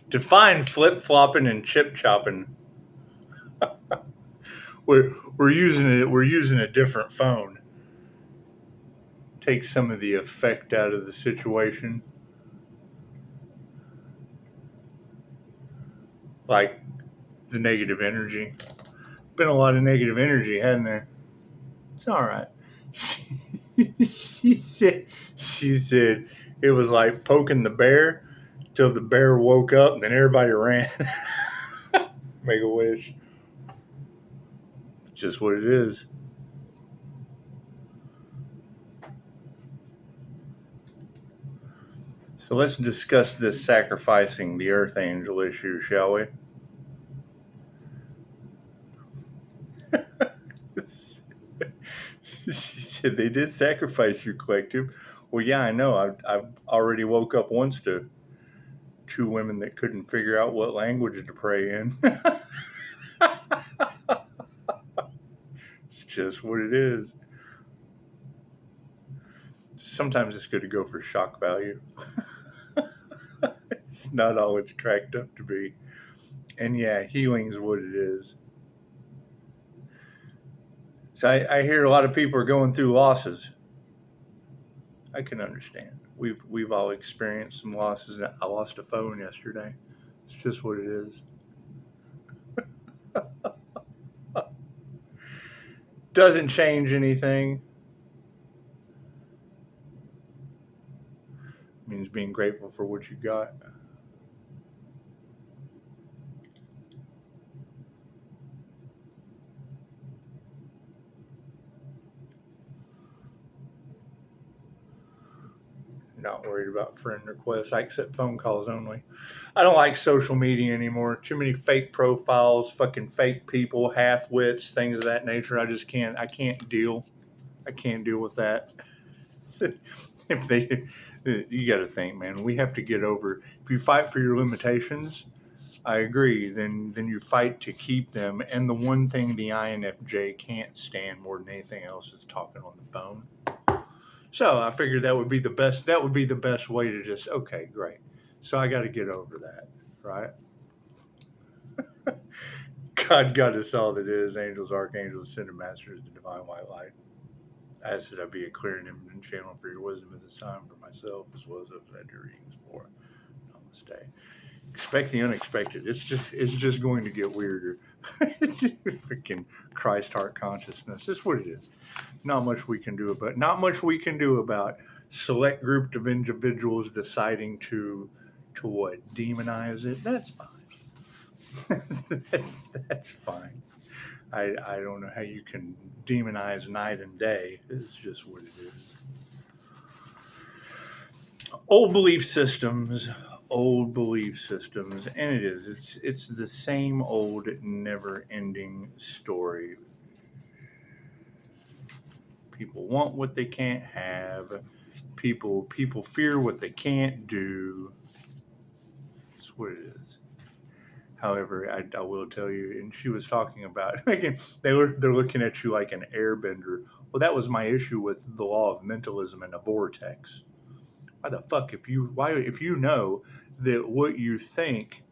Define flip-flopping and chip-chopping. We're using a different phone. Take some of the effect out of the situation. Like the negative energy. Been a lot of negative energy, hasn't there? It's all right. she said it was like poking the bear till the bear woke up and then everybody ran. Make a wish. Just what it is. So let's discuss this sacrificing the Earth Angel issue, shall we? She said they did sacrifice your collective. Well, yeah, I know. I've already woke up once to two women that couldn't figure out what language to pray in. It's just what it is. Sometimes it's good to go for shock value. It's not all it's cracked up to be. And yeah, healing is what it is. So I hear a lot of people are going through losses. I can understand. We've all experienced some losses. I lost a phone yesterday. It's just what it is. Doesn't change anything. It means being grateful for what you got. Not worried about friend requests. I accept phone calls only. I don't like social media anymore. Too many fake profiles, fucking fake people, half wits, things of that nature. I just can't. I can't deal. I can't deal with that. If they, you got to think, man. We have to get over. If you fight for your limitations, I agree. Then you fight to keep them. And the one thing the INFJ can't stand more than anything else is talking on the phone. So I figured that would be the best. That would be the best way to just, okay, great. So I got to get over that, right? God got us all that is. Angels, archangels, ascended masters, the divine white light. I ask that I be a clear and imminent channel for your wisdom at this time for myself as well as those that your readings for. Namaste. Expect the unexpected. It's just going to get weirder. It's freaking Christ heart consciousness. That's what it is. Not much we can do about select group of individuals deciding to what, demonize it. That's fine. that's fine. I don't know how you can demonize night and day. It's just what it is. Old belief systems, and it is. It's the same old, never-ending story. People want what they can't have. People fear what they can't do. That's what it is. However, I will tell you, and she was talking about they're looking at you like an airbender. Well, that was my issue with the law of mentalism and a vortex. Why the fuck, if you know that what you think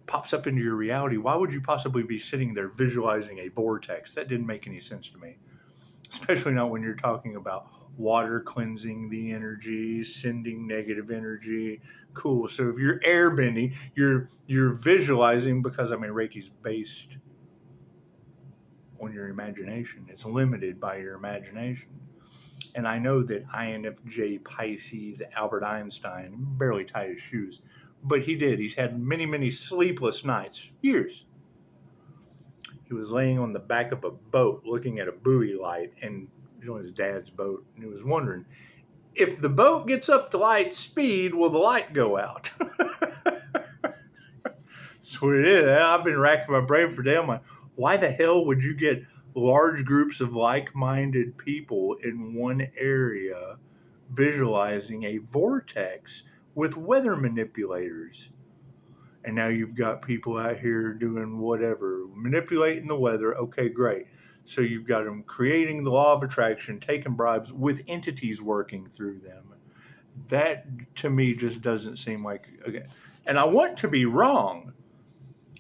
pops up into your reality, why would you possibly be sitting there visualizing a vortex? That didn't make any sense to me. Especially not when you're talking about water cleansing the energy, sending negative energy. Cool. So if you're airbending, you're visualizing, because Reiki's based on your imagination. It's limited by your imagination. And I know that INFJ Pisces Albert Einstein barely tied his shoes, but he did. He's had many, many sleepless nights, years. He was laying on the back of a boat looking at a buoy light, and it was on his dad's boat, and he was wondering, if the boat gets up to light speed, will the light go out? That's what it is. I've been racking my brain for days. I'm like, why the hell would you get large groups of like-minded people in one area visualizing a vortex with weather manipulators? And now you've got people out here doing whatever, manipulating the weather. Okay, great. So you've got them creating the law of attraction, taking bribes with entities working through them. That to me just doesn't seem like, okay. And I want to be wrong.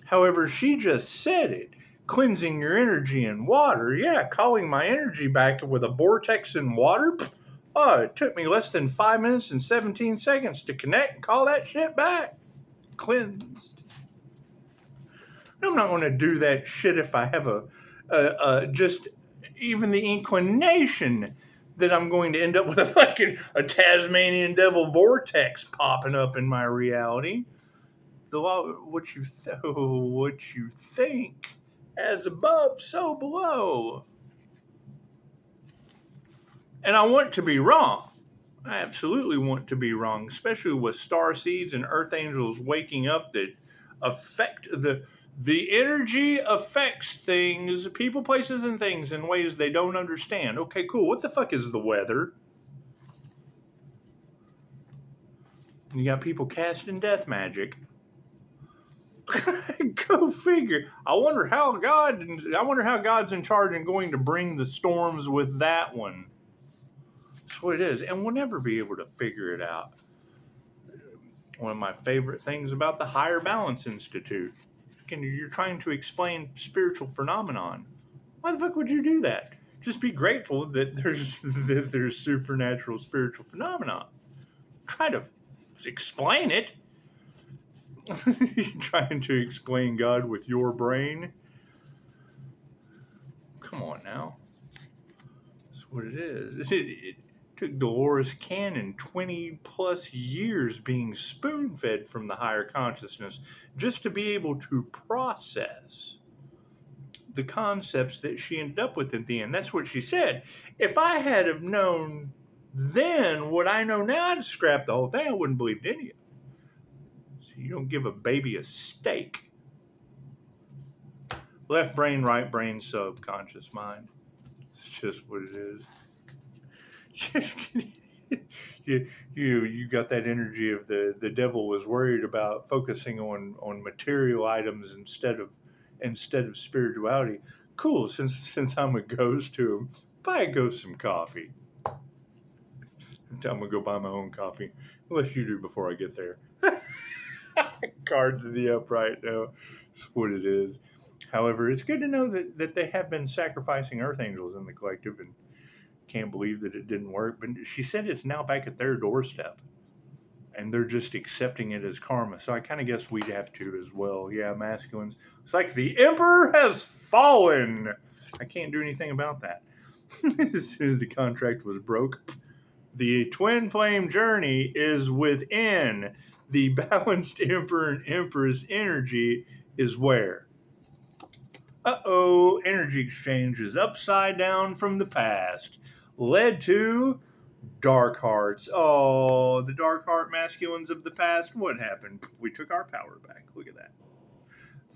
However, she just said it. Cleansing your energy in water. Yeah, calling my energy back with a vortex in water. Oh, it took me less than 5 minutes and 17 seconds to connect and call that shit back. Cleansed. I'm not going to do that shit if I have just even the inclination that I'm going to end up with a Tasmanian devil vortex popping up in my reality. What you think, as above, so below. And I want to be wrong. I absolutely want to be wrong, especially with star seeds and earth angels waking up that affect the energy affects things, people, places, and things in ways they don't understand. Okay, cool. What the fuck is the weather? You got people casting death magic. Go figure. I wonder how God's in charge and going to bring the storms with that one. That's what it is, and we'll never be able to figure it out. One of my favorite things about the Higher Balance Institute. You're trying to explain spiritual phenomenon. Why the fuck would you do that? Just be grateful that there's supernatural spiritual phenomenon. Try to explain it. You're trying to explain God with your brain. Come on now. That's what it is. It took Dolores Cannon 20 plus years being spoon-fed from the higher consciousness just to be able to process the concepts that she ended up with at the end. That's what she said. If I had have known then what I know now, I'd scrap the whole thing. I wouldn't believe any of it. So you don't give a baby a steak. Left brain, right brain, subconscious mind. It's just what it is. You got that energy of the devil was worried about focusing on material items instead of spirituality. Cool, since I'm a ghost to him, buy a ghost some coffee. I'm gonna go buy my own coffee, unless you do before I get there. Card to the upright. No, that's what it is. However, it's good to know that they have been sacrificing earth angels in the collective, and can't believe that it didn't work. But she said it's now back at their doorstep, and they're just accepting it as karma. So I kind of guess we'd have to as well. Yeah, masculines. It's like the Emperor has fallen. I can't do anything about that. As soon as the contract was broke, the twin flame journey is within the balanced Emperor and Empress energy is where? Energy exchange is upside down from the past. Led to dark hearts. Oh, the dark heart masculines of the past. What happened? We took our power back. Look at that.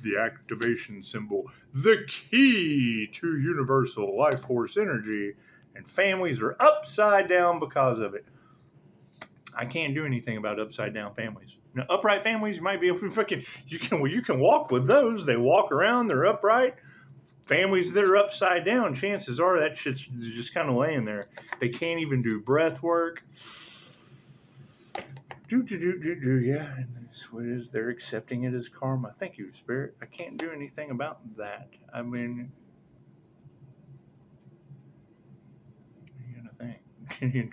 The activation symbol. The key to universal life force energy. And families are upside down because of it. I can't do anything about upside down families. Now, upright families, you might be able to you can walk with those. They walk around, they're upright. Families that are upside down, chances are that shit's just kind of laying there. They can't even do breath work. Yeah, and that's what it is. They're accepting it as karma. Thank you, Spirit. I can't do anything about that. I mean, you gotta think. You're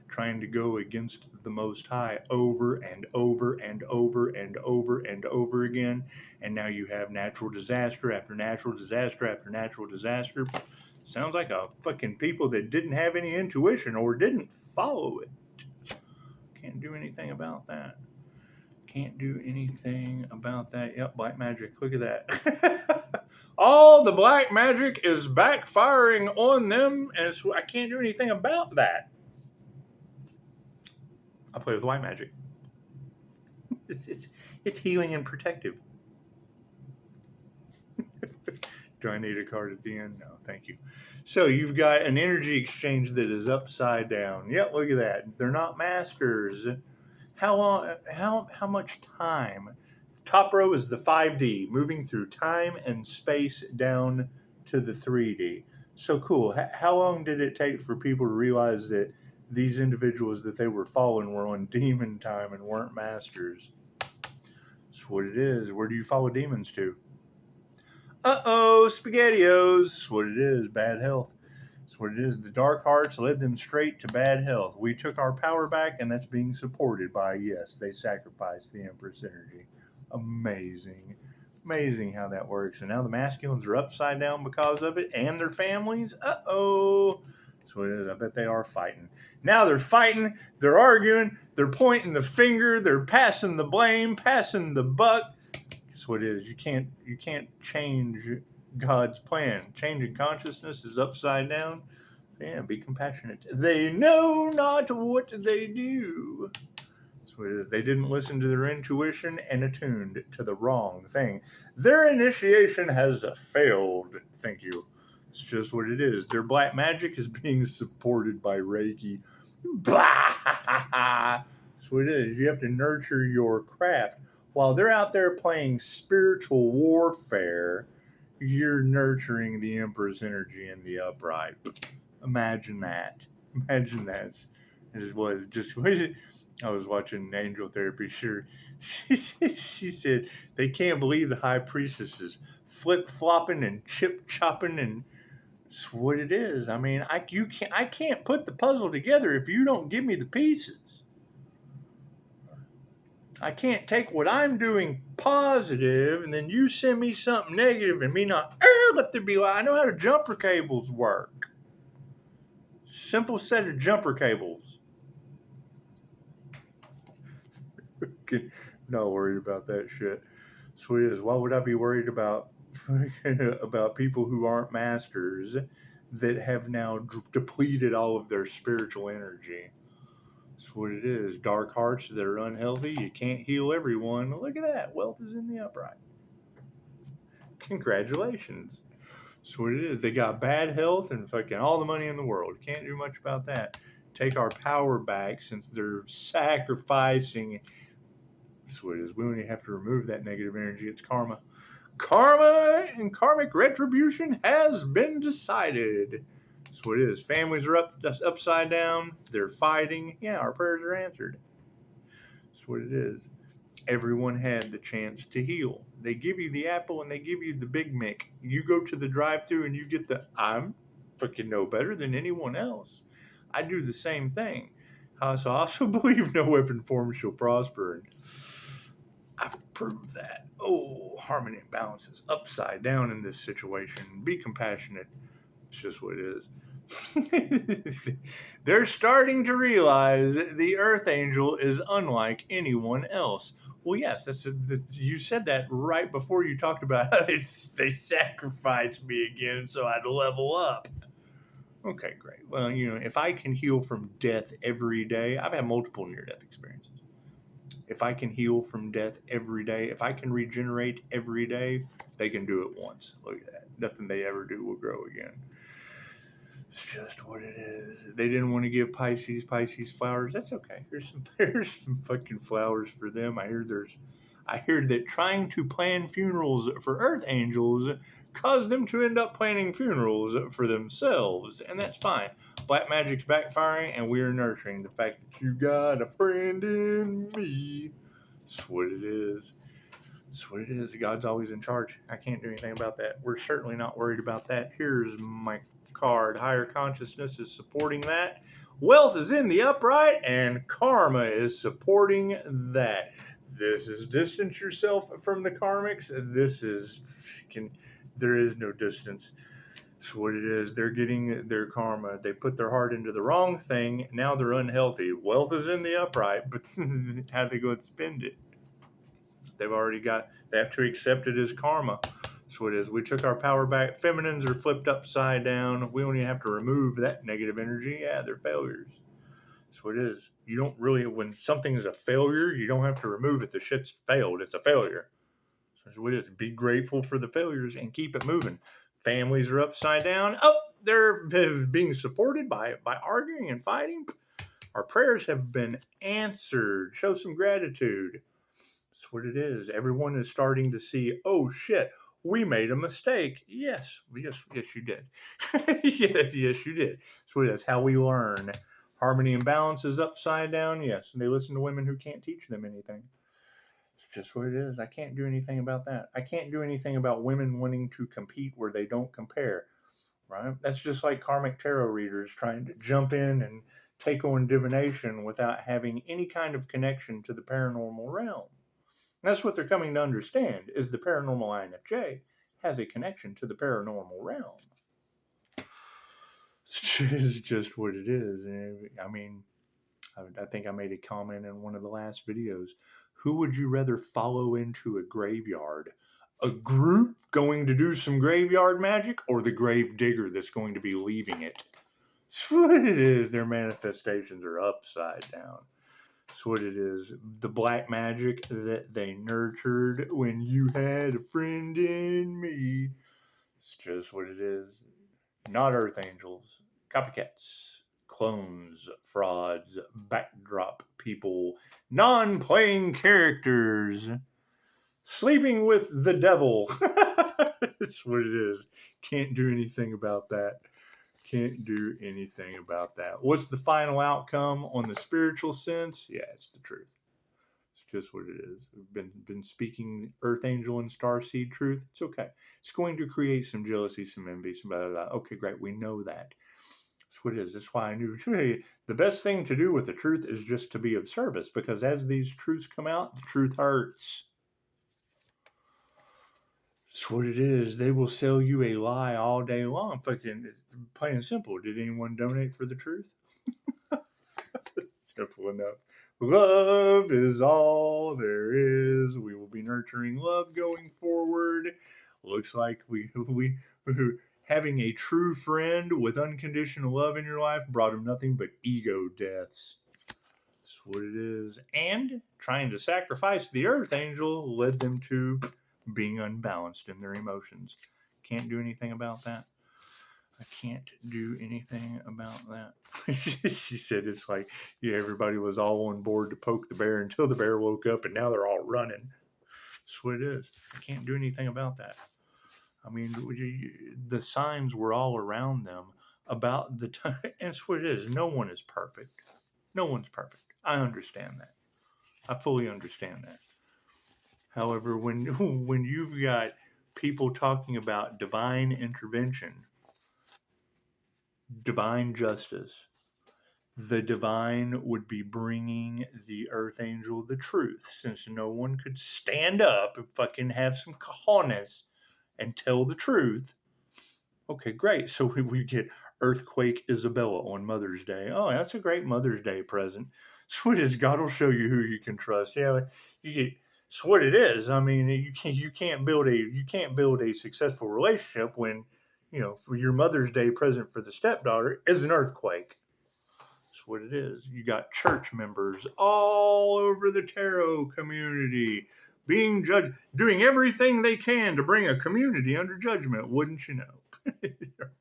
trying to go against the Most High over and over and over and over and over again, and now you have natural disaster after natural disaster after natural disaster. Sounds like a fucking people that didn't have any intuition or didn't follow it. Can't do anything about that. Can't do anything about that. Yep, black magic. Look at that. All the black magic is backfiring on them, and I can't do anything about that. I play with white magic. It's healing and protective. Do I need a card at the end? No, thank you. So you've got an energy exchange that is upside down. Yep, look at that. They're not masters. How long? How much time? Top row is the 5D, moving through time and space down to the 3D. So cool. How long did it take for people to realize that these individuals that they were following were on demon time and weren't masters. That's what it is. Where do you follow demons to? SpaghettiOs. That's what it is. Bad health. That's what it is. The dark hearts led them straight to bad health. We took our power back, and that's being supported by, yes, they sacrificed the Empress energy. Amazing. Amazing how that works. And now the masculines are upside down because of it, and their families. That's what it is. I bet they are fighting. Now they're fighting, they're arguing, they're pointing the finger, they're passing the blame, passing the buck. That's what it is. You can't change God's plan. Changing consciousness is upside down. Yeah, be compassionate. They know not what they do. That's what it is. They didn't listen to their intuition and attuned to the wrong thing. Their initiation has failed. Thank you. It's just what it is. Their black magic is being supported by Reiki. Blah! That's what it is. You have to nurture your craft. While they're out there playing spiritual warfare, you're nurturing the Emperor's energy in the upright. Imagine that. Imagine that. It was just. I was watching Angel Therapy. Sure, she said they can't believe the high priestesses flip flopping and chip chopping, and it's what it is. I mean, I can't put the puzzle together if you don't give me the pieces. I can't take what I'm doing positive and then you send me something negative and me not, let there be light. I know how the jumper cables work. Simple set of jumper cables. Not worried about that shit. Sweet as. Why would I be worried about people who aren't masters that have now depleted all of their spiritual energy? That's what it is. Dark hearts that are unhealthy. You can't heal everyone. Look at that. Wealth is in the upright. Congratulations. That's what it is. They got bad health and fucking all the money in the world. Can't do much about that. Take our power back since they're sacrificing. That's what it is. We only have to remove that negative energy. It's karma. Karma and karmic retribution has been decided. That's what it is. Families are upside down. They're fighting. Yeah, our prayers are answered. That's what it is. Everyone had the chance to heal. They give you the apple and they give you the Big Mac. You go to the drive-thru and you get the, I'm fucking no better than anyone else. I do the same thing. So I also believe no weapon formed shall prosper. And I prove that. Harmony and balance is upside down in this situation. Be compassionate. It's just what it is. They're starting to realize the Earth Angel is unlike anyone else. Well, yes, that's you said that right before you talked about how they sacrificed me again so I'd level up. Okay, great. Well, if I can heal from death every day, I've had multiple near-death experiences. If I can heal from death every day, if I can regenerate every day, they can do it once. Look at that. Nothing they ever do will grow again. It's just what it is. They didn't want to give Pisces flowers. That's okay. There's some fucking flowers for them. I hear that trying to plan funerals for Earth Angels cause them to end up planning funerals for themselves, and that's fine. Black magic's backfiring, and we are nurturing the fact that you got a friend in me. That's what it is. That's what it is. God's always in charge. I can't do anything about that. We're certainly not worried about that. Here's my card. Higher consciousness is supporting that. Wealth is in the upright, and karma is supporting that. This is distance yourself from the karmics. There is no distance. That's what it is. They're getting their karma. They put their heart into the wrong thing. Now they're unhealthy. Wealth is in the upright, but how do they go and spend it? They have to accept it as karma. That's what it is. We took our power back. Feminines are flipped upside down. We only have to remove that negative energy. Yeah, they're failures. That's what it is. You don't really, when something is a failure, you don't have to remove it. The shit's failed. It's a failure. That's what it is. Be grateful for the failures and keep it moving. Families are upside down. They're being supported by arguing and fighting. Our prayers have been answered. Show some gratitude. That's what it is. Everyone is starting to see, oh shit, we made a mistake. Yes, you did. Yes, you did. So that's how we learn. Harmony and balance is upside down. Yes, they listen to women who can't teach them anything. It's just what it is. I can't do anything about that. I can't do anything about women wanting to compete where they don't compare. Right? That's just like karmic tarot readers trying to jump in and take on divination without having any kind of connection to the paranormal realm. And that's what they're coming to understand, is the paranormal INFJ has a connection to the paranormal realm. It's just what it is. I mean, I think I made a comment in one of the last videos. Who would you rather follow into a graveyard? A group going to do some graveyard magic, or the grave digger that's going to be leaving it? That's what it is. Their manifestations are upside down. That's what it is. The black magic that they nurtured when you had a friend in me. It's just what it is. Not earth angels. Copycats. Clones. Frauds. Backdrop people. Non-playing characters. Sleeping with the devil. That's what it is. Can't do anything about that. Can't do anything about that. What's the final outcome on the spiritual sense? Yeah, it's the truth. It's just what it is. We've been speaking Earth Angel and Starseed truth. It's okay. It's going to create some jealousy, some envy, some blah, blah, blah. Okay, great. We know that. That's what it is. That's why I knew the best thing to do with the truth is just to be of service, because as these truths come out, the truth hurts. That's what it is. They will sell you a lie all day long. Fucking plain and simple. Did anyone donate for the truth? Simple enough. Love is all there is. We will be nurturing love going forward. Looks like we having a true friend with unconditional love in your life brought him nothing but ego deaths. That's what it is. And trying to sacrifice the Earth Angel led them to being unbalanced in their emotions. Can't do anything about that. I can't do anything about that. She said it's like, yeah, everybody was all on board to poke the bear until the bear woke up, and now they're all running. That's what it is. I can't do anything about that. I mean, the signs were all around them about the time. And that's what it is. No one is perfect. No one's perfect. I understand that. I fully understand that. However, when you've got people talking about divine intervention, divine justice, the divine would be bringing the Earth Angel the truth, since no one could stand up and fucking have some cojones and tell the truth. Okay, great. So we get Earthquake Isabella on Mother's Day. Oh, that's a great Mother's Day present. So it is. God will show you who you can trust. Yeah, you get. It's what it is. I mean, you can't build a successful relationship when, for your Mother's Day present for the stepdaughter is an earthquake. That's what it is. You got church members all over the tarot community being judged, doing everything they can to bring a community under judgment. Wouldn't you know?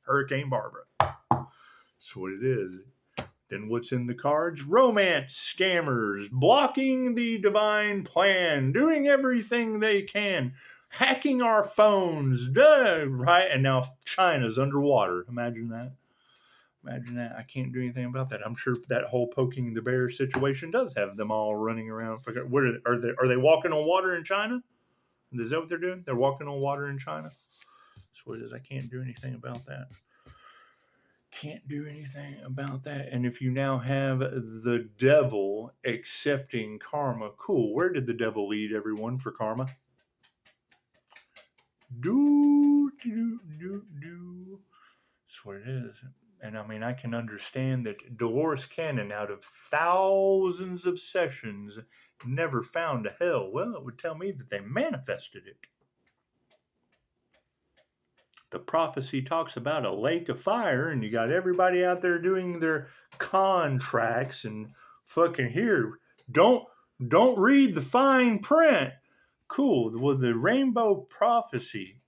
Hurricane Barbara. That's what it is. Then what's in the cards? Romance scammers, blocking the divine plan, doing everything they can, hacking our phones, right? And now China's underwater. Imagine that. Imagine that. I can't do anything about that. I'm sure that whole poking the bear situation does have them all running around. What are they walking on water in China? Is that what they're doing? They're walking on water in China? That's what it is. I can't do anything about that. Can't do anything about that. And if you now have the devil accepting karma, cool. Where did the devil lead everyone for karma? That's what it is. And I mean, I can understand that Dolores Cannon, out of thousands of sessions, never found a hell. Well, it would tell me that they manifested it. The prophecy talks about a lake of fire, and you got everybody out there doing their contracts and fucking here. Don't read the fine print. Cool. Well, the rainbow prophecy,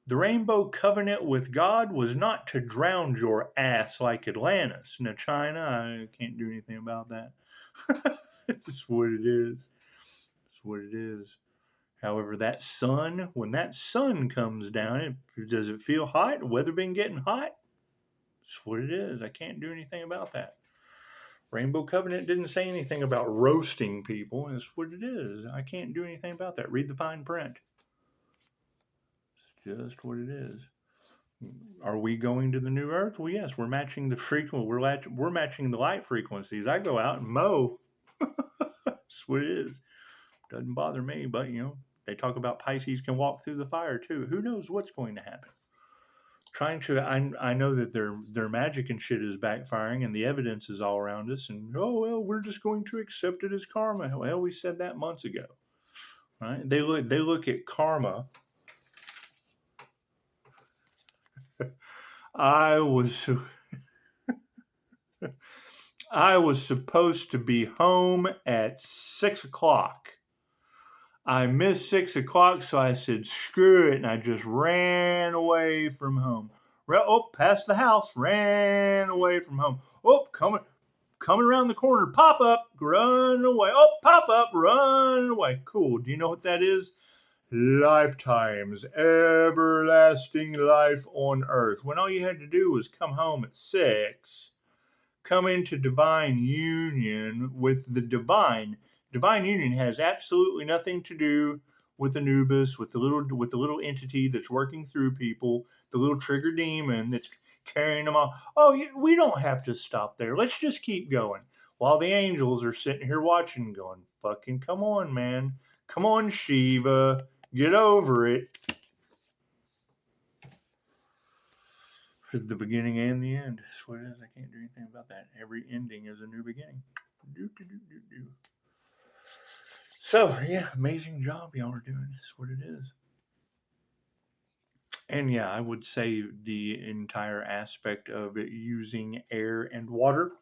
the rainbow covenant with God was not to drown your ass like Atlantis. Now, China, I can't do anything about that. It's what it is. It's what it is. However, that sun, when that sun comes down, does it feel hot? The weather been getting hot? That's what it is. I can't do anything about that. Rainbow Covenant didn't say anything about roasting people. It's what it is. I can't do anything about that. Read the fine print. It's just what it is. Are we going to the new earth? Well, yes, we're matching the frequency. We're matching the light frequencies. I go out and mow. That's what it is. Doesn't bother me, but they talk about Pisces can walk through the fire too. Who knows what's going to happen? I know that their magic and shit is backfiring, and the evidence is all around us. And we're just going to accept it as karma. Well, we said that months ago, right? They look at karma. I was supposed to be home at 6 o'clock. I missed 6 o'clock, so I said, screw it, and I just ran away from home. Past the house, ran away from home. Coming around the corner, pop up, run away. Pop up, run away. Cool. Do you know what that is? Lifetimes, everlasting life on earth. When all you had to do was come home at 6, come into divine union with the divine. Divine union has absolutely nothing to do with Anubis, with the little entity that's working through people, the little trigger demon that's carrying them off. We don't have to stop there. Let's just keep going. While the angels are sitting here watching, going, fucking come on, man. Come on, Shiva. Get over it. For the beginning and the end. That's what it is. I can't do anything about that. Every ending is a new beginning. So, yeah, amazing job y'all are doing. That's what it is. And yeah, I would say the entire aspect of it using air and water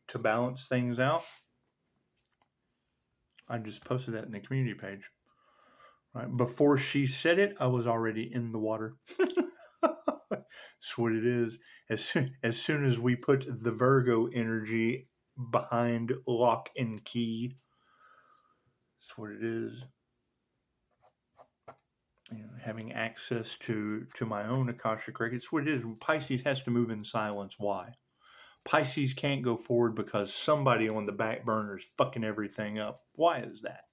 to balance things out. I just posted that in the community page. Right? Before she said it, I was already in the water. That's what it is. As soon as we put the Virgo energy behind lock and key, that's what it is. Having access to my own Akashic record. It's what it is. Pisces has to move in silence. Why? Pisces can't go forward because somebody on the back burner is fucking everything up. Why is that?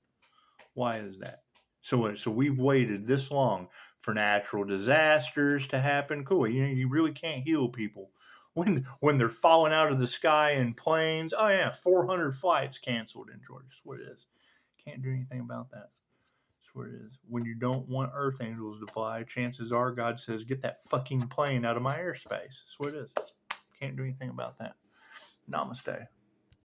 So we've waited this long for natural disasters to happen. Cool. You really can't heal people when they're falling out of the sky in planes. 400 flights canceled in Georgia. That's what it is. Can't do anything about that. That's what it is. When you don't want earth angels to fly, chances are God says, get that fucking plane out of my airspace. That's what it is. Can't do anything about that. Namaste.